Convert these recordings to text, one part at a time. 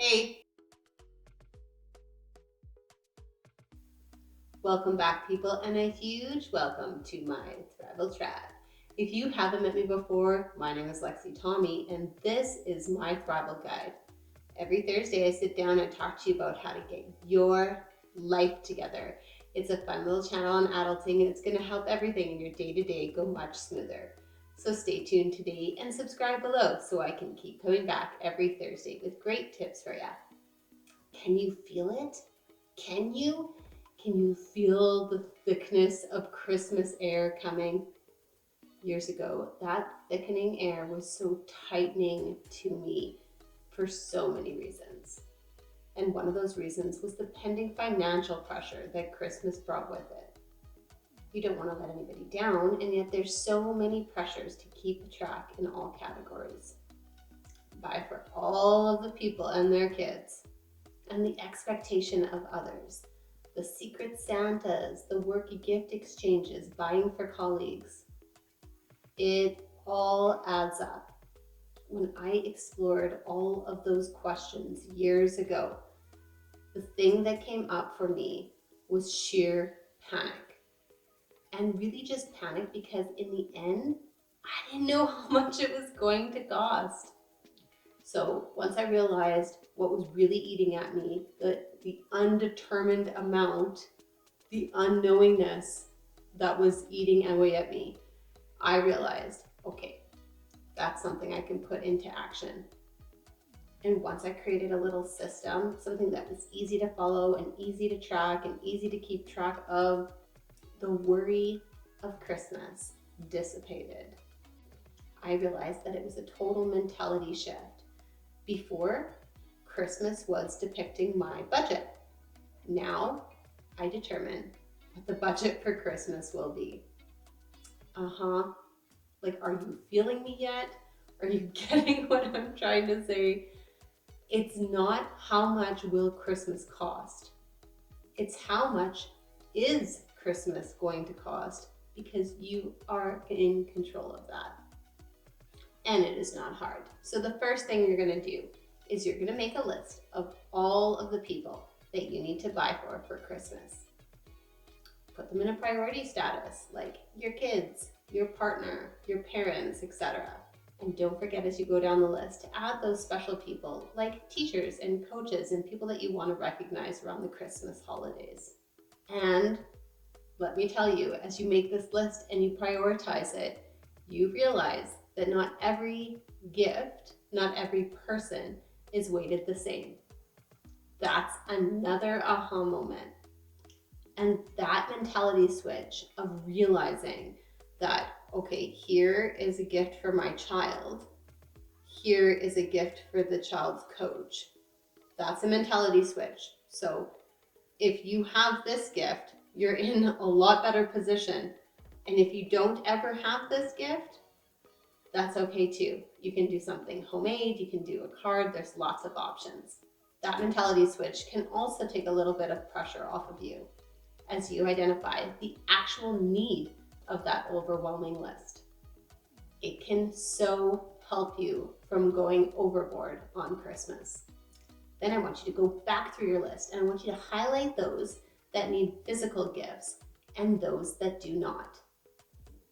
Hey, welcome back, people, and a huge welcome to my Thrival chat. If you haven't met me before, my name is Lexi Tommy, and this is my Thrival guide. Every Thursday, I sit down and talk to you about how to get your life together. It's a fun little channel on adulting, and it's going to help everything in your day to day go much smoother. So stay tuned today and subscribe below so I can keep coming back every Thursday with great tips for you. Can you feel it? Can you? Can you feel the thickness of Christmas air coming? Years ago, that thickening air was so tightening to me for so many reasons. And one of those reasons was the pending financial pressure that Christmas brought with it. You don't want to let anybody down, and yet there's so many pressures to keep track in all categories. Buy for all of the people and their kids, and the expectation of others. The secret Santas, the work gift exchanges, buying for colleagues. It all adds up. When I explored all of those questions years ago, the thing that came up for me was sheer panic. And really just panic because in the end, I didn't know how much it was going to cost. So once I realized what was really eating at me, the undetermined amount, the unknowingness that was eating away at me, I realized, okay, that's something I can put into action. And once I created a little system, something that was easy to follow and easy to track and easy to keep track of, the worry of Christmas dissipated. I realized that it was a total mentality shift. Before, Christmas was depicting my budget. Now, I determine what the budget for Christmas will be. Like, are you feeling me yet? Are you getting what I'm trying to say? It's not how much will Christmas cost. It's how much is Christmas going to cost, because you are in control of that. And it is not hard. So the first thing you're going to do is you're going to make a list of all of the people that you need to buy for Christmas. Put them in a priority status, like your kids, your partner, your parents, etc. And don't forget, as you go down the list, to add those special people like teachers and coaches and people that you want to recognize around the Christmas holidays. And let me tell you, as you make this list and you prioritize it, you realize that not every gift, not every person is weighted the same. That's another aha moment. And that mentality switch of realizing that, okay, here is a gift for my child, here is a gift for the child's coach. That's a mentality switch. So if you have this gift, you're in a lot better position. And if you don't ever have this gift, that's okay too. You can do something homemade, you can do a card, there's lots of options. That mentality switch can also take a little bit of pressure off of you as you identify the actual need of that overwhelming list. It can so help you from going overboard on Christmas. Then I want you to go back through your list and I want you to highlight those that need physical gifts and those that do not.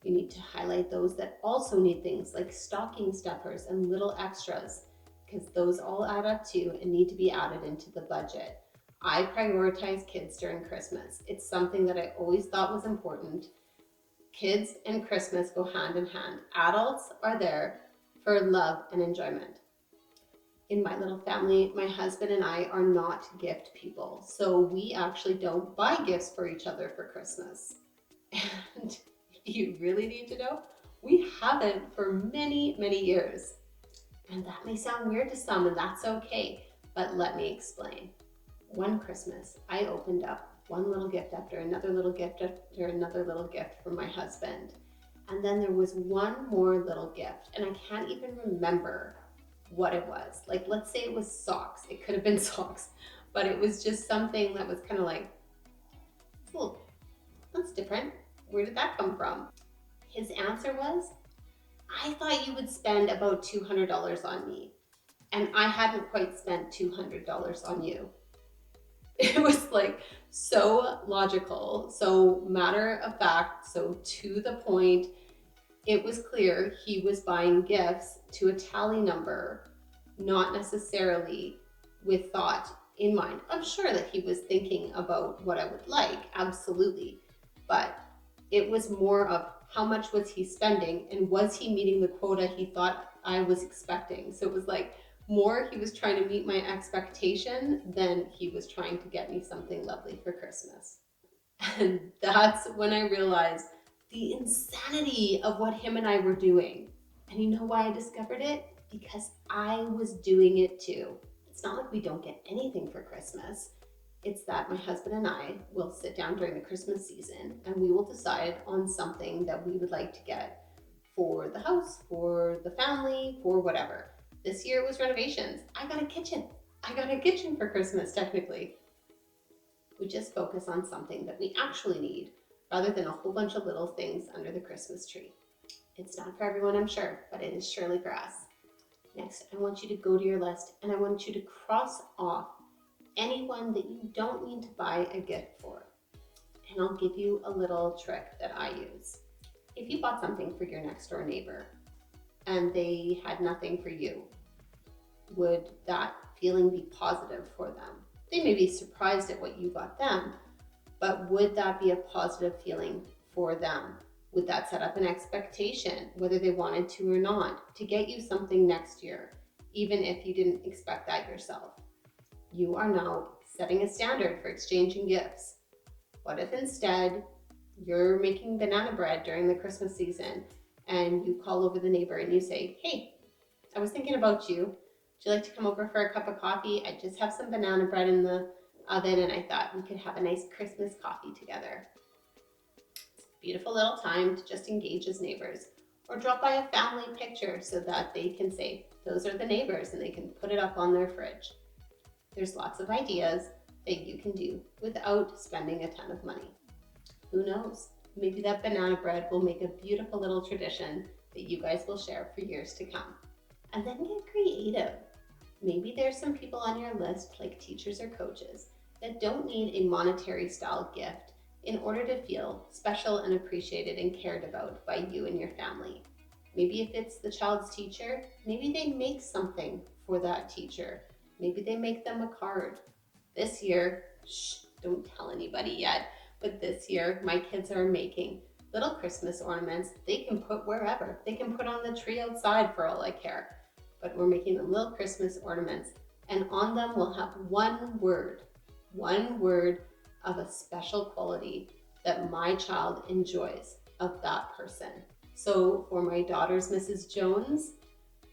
You need to highlight those that also need things like stocking stuffers and little extras, because those all add up too and need to be added into the budget. I prioritize kids during Christmas. It's something that I always thought was important. Kids and Christmas go hand in hand. Adults are there for love and enjoyment. In my little family, my husband and I are not gift people, so we actually don't buy gifts for each other for Christmas. And you really need to know, we haven't for many, many years. And that may sound weird to some, and that's okay, but let me explain. One Christmas, I opened up one little gift after another little gift after another little gift from my husband. And then there was one more little gift, and I can't even remember what it was. Like, let's say it was socks. It could have been socks, but it was just something that was kind of like, oh, that's different. Where did that come from? His answer was, I thought you would spend about $200 on me. and I hadn't quite spent $200 on you. It was like so logical, so matter of fact, so to the point. It was clear he was buying gifts to a tally number, not necessarily with thought in mind. I'm sure that he was thinking about what I would like, absolutely. But it was more of how much was he spending and was he meeting the quota he thought I was expecting. So it was like more he was trying to meet my expectation than he was trying to get me something lovely for Christmas. And that's when I realized the insanity of what him and I were doing. And you know why I discovered it? Because I was doing it too. It's not like we don't get anything for Christmas. It's that my husband and I will sit down during the Christmas season and we will decide on something that we would like to get for the house, for the family, for whatever. This year it was renovations. I got a kitchen. I got a kitchen for Christmas, technically. We just focus on something that we actually need rather than a whole bunch of little things under the Christmas tree. It's not for everyone, I'm sure, but it is surely for us. Next, I want you to go to your list and I want you to cross off anyone that you don't need to buy a gift for. And I'll give you a little trick that I use. If you bought something for your next door neighbor and they had nothing for you, would that feeling be positive for them? They may be surprised at what you got them, but would that be a positive feeling for them? Would that set up an expectation, whether they wanted to or not, to get you something next year, even if you didn't expect that yourself? You are now setting a standard for exchanging gifts. What if instead you're making banana bread during the Christmas season and you call over the neighbor and you say, hey, I was thinking about you. Would you like to come over for a cup of coffee? I just have some banana bread in the oven and I thought we could have a nice Christmas coffee together. It's a beautiful little time to just engage as neighbors, or drop by a family picture so that they can say, those are the neighbors, and they can put it up on their fridge. There's lots of ideas that you can do without spending a ton of money. Who knows? Maybe that banana bread will make a beautiful little tradition that you guys will share for years to come. And then get creative. Maybe there's some people on your list, like teachers or coaches, that don't need a monetary style gift in order to feel special and appreciated and cared about by you and your family. Maybe if it's the child's teacher, maybe they make something for that teacher. Maybe they make them a card. This year, don't tell anybody yet, but this year my kids are making little Christmas ornaments they can put wherever. They can put on the tree outside for all I care. But we're making them little Christmas ornaments, and on them we'll have one word of a special quality that my child enjoys of that person. So for my daughter's Mrs. Jones,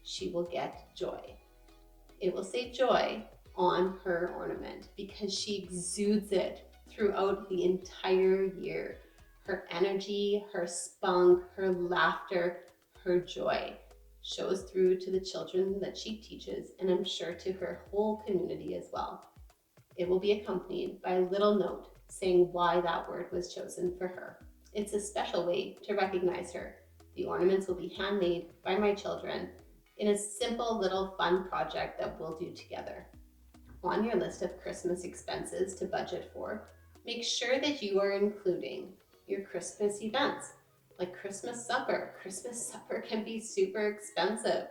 she will get joy. It will say joy on her ornament because she exudes it throughout the entire year. Her energy, her spunk, her laughter, her joy shows through to the children that she teaches, and I'm sure to her whole community as well. It will be accompanied by a little note saying why that word was chosen for her. It's a special way to recognize her. The ornaments will be handmade by my children in a simple little fun project that we'll do together. On your list of Christmas expenses to budget for, make sure that you are including your Christmas events, like Christmas supper. Christmas supper can be super expensive.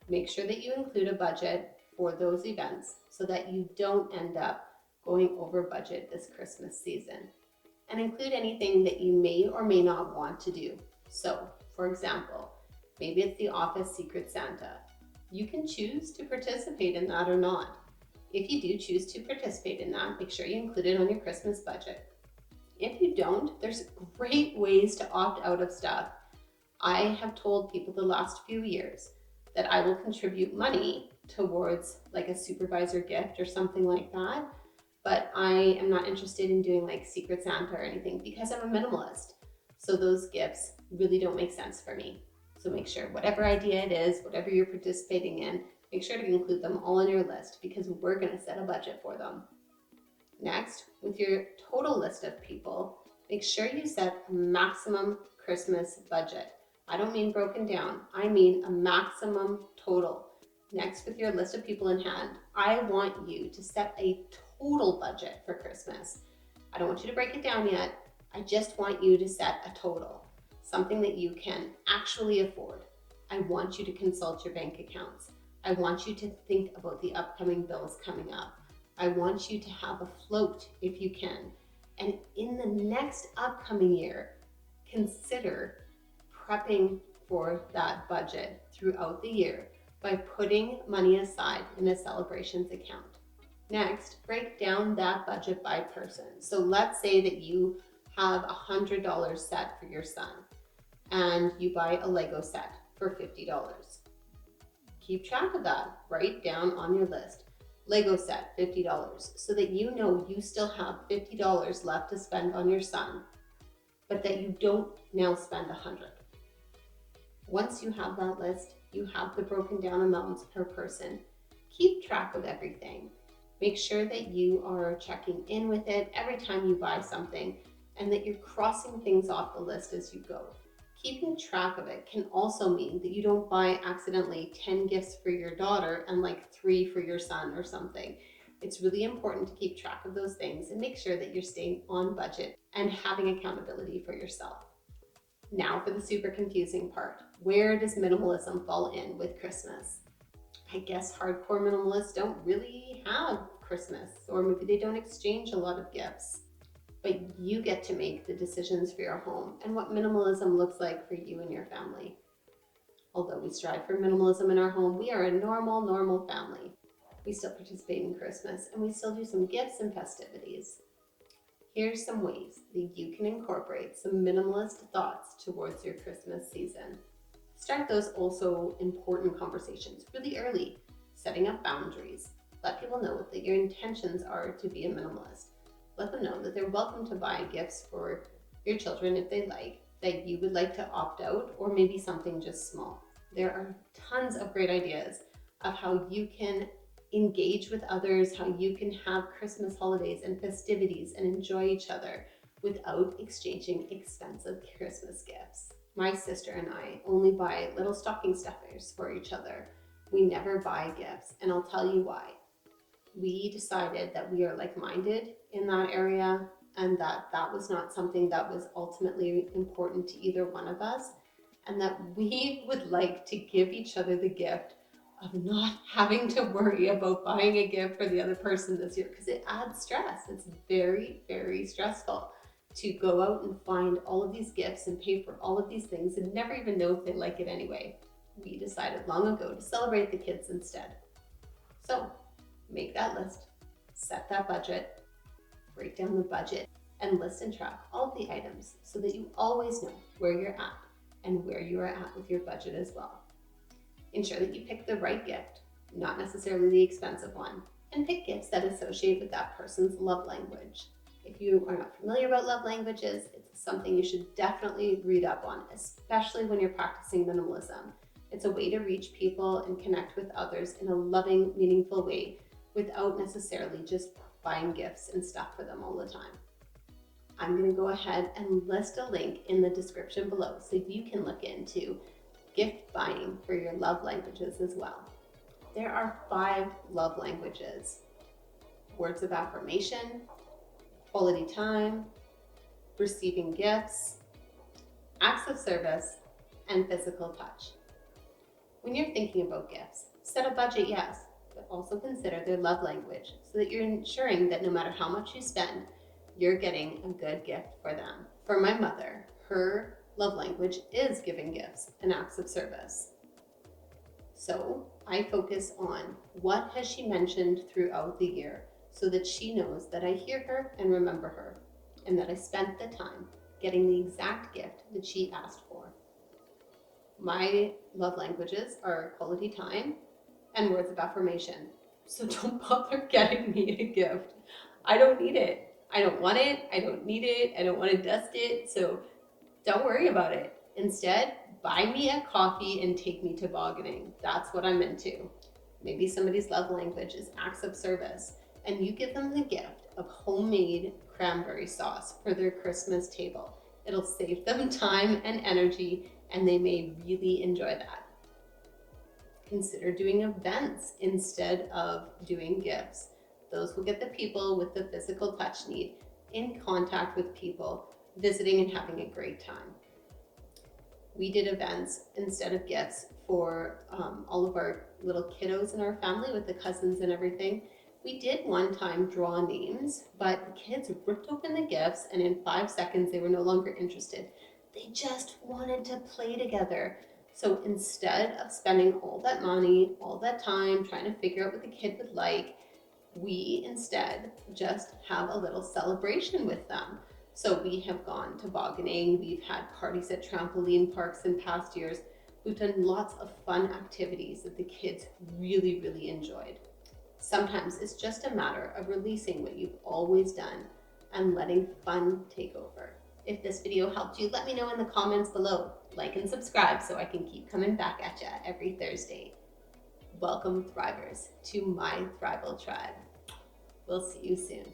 Make sure that you include a budget for those events so that you don't end up going over budget this Christmas season. And include anything that you may or may not want to do. So, for example, maybe it's the office Secret Santa. You can choose to participate in that or not. If you do choose to participate in that, make sure you include it on your Christmas budget. If you don't, there's great ways to opt out of stuff. I have told people the last few years that I will contribute money towards like a supervisor gift or something like that, but I am not interested in doing like Secret Santa or anything because I'm a minimalist. So those gifts really don't make sense for me. So make sure whatever idea it is, whatever you're participating in, make sure to include them all on your list because we're going to set a budget for them. Next, with your total list of people, make sure you set a maximum Christmas budget. I don't mean broken down, I mean a maximum total. Next, with your list of people in hand, I want you to set a total budget for Christmas. I don't want you to break it down yet. I just want you to set a total, something that you can actually afford. I want you to consult your bank accounts. I want you to think about the upcoming bills coming up. I want you to have a float if you can. And in the next upcoming year, consider prepping for that budget throughout the year by putting money aside in a celebrations account. Next, break down that budget by person. So let's say that you have $100 set for your son and you buy a Lego set for $50. Keep track of that. Write down on your list. Lego set, $50, so that you know you still have $50 left to spend on your son, but that you don't now spend $100. Once you have that list, you have the broken down amounts per person. Keep track of everything. Make sure that you are checking in with it every time you buy something and that you're crossing things off the list as you go. Keeping track of it can also mean that you don't buy accidentally 10 gifts for your daughter and like 3 for your son or something. It's really important to keep track of those things and make sure that you're staying on budget and having accountability for yourself. Now for the super confusing part. Where does minimalism fall in with Christmas? I guess hardcore minimalists don't really have Christmas, or maybe they don't exchange a lot of gifts. But you get to make the decisions for your home and what minimalism looks like for you and your family. Although we strive for minimalism in our home, we are a normal family. We still participate in Christmas and we still do some gifts and festivities. Here's some ways that you can incorporate some minimalist thoughts towards your Christmas season. Start those also important conversations really early, setting up boundaries. Let people know that your intentions are to be a minimalist. Let them know that they're welcome to buy gifts for your children if they like, that you would like to opt out, or maybe something just small. There are tons of great ideas of how you can engage with others, how you can have Christmas holidays and festivities and enjoy each other without exchanging expensive Christmas gifts. My sister and I only buy little stocking stuffers for each other. We never buy gifts, and I'll tell you why. We decided that we are like-minded in that area and that was not something that was ultimately important to either one of us, and that we would like to give each other the gift of not having to worry about buying a gift for the other person this year, because it adds stress. It's very stressful to go out and find all of these gifts and pay for all of these things and never even know if they like it anyway. We decided long ago to celebrate the kids instead. So make that list, set that budget, break down the budget, and list and track all of the items so that you always know where you're at and where you are at with your budget as well. Ensure that you pick the right gift, not necessarily the expensive one, and pick gifts that associate with that person's love language. If you are not familiar about love languages, it's something you should definitely read up on, especially when you're practicing minimalism. It's a way to reach people and connect with others in a loving, meaningful way without necessarily just buying gifts and stuff for them all the time. I'm going to go ahead and list a link in the description below so you can look into gift buying for your love languages as well. There are 5 love languages: words of affirmation, quality time, receiving gifts, acts of service, and physical touch. When you're thinking about gifts, set a budget, yes, but also consider their love language so that you're ensuring that no matter how much you spend, you're getting a good gift for them. For my mother, her love language is giving gifts and acts of service. So I focus on what has she mentioned throughout the year so that she knows that I hear her and remember her, and that I spent the time getting the exact gift that she asked for. My love languages are quality time and words of affirmation. So don't bother getting me a gift. I don't need it. I don't want it. I don't need it. I don't want to dust it. So don't worry about it. Instead, buy me a coffee and take me tobogganing. That's what I'm into. Maybe somebody's love language is acts of service, and you give them the gift of homemade cranberry sauce for their Christmas table. It'll save them time and energy, and they may really enjoy that. consider doing events instead of doing gifts. Those will get the people with the physical touch need in contact with people, visiting and having a great time. We did events instead of gifts for all of our little kiddos in our family with the cousins and everything. We did one time draw names, but the kids ripped open the gifts and in 5 seconds they were no longer interested. They just wanted to play together. So instead of spending all that money, all that time trying to figure out what the kid would like, we instead just have a little celebration with them. So we have gone tobogganing, we've had parties at trampoline parks in past years. We've done lots of fun activities that the kids really, really enjoyed. Sometimes it's just a matter of releasing what you've always done and letting fun take over. If this video helped you, let me know in the comments below. Like and subscribe so I can keep coming back at you every Thursday. Welcome, Thrivers, to my Thrival tribe. We'll see you soon.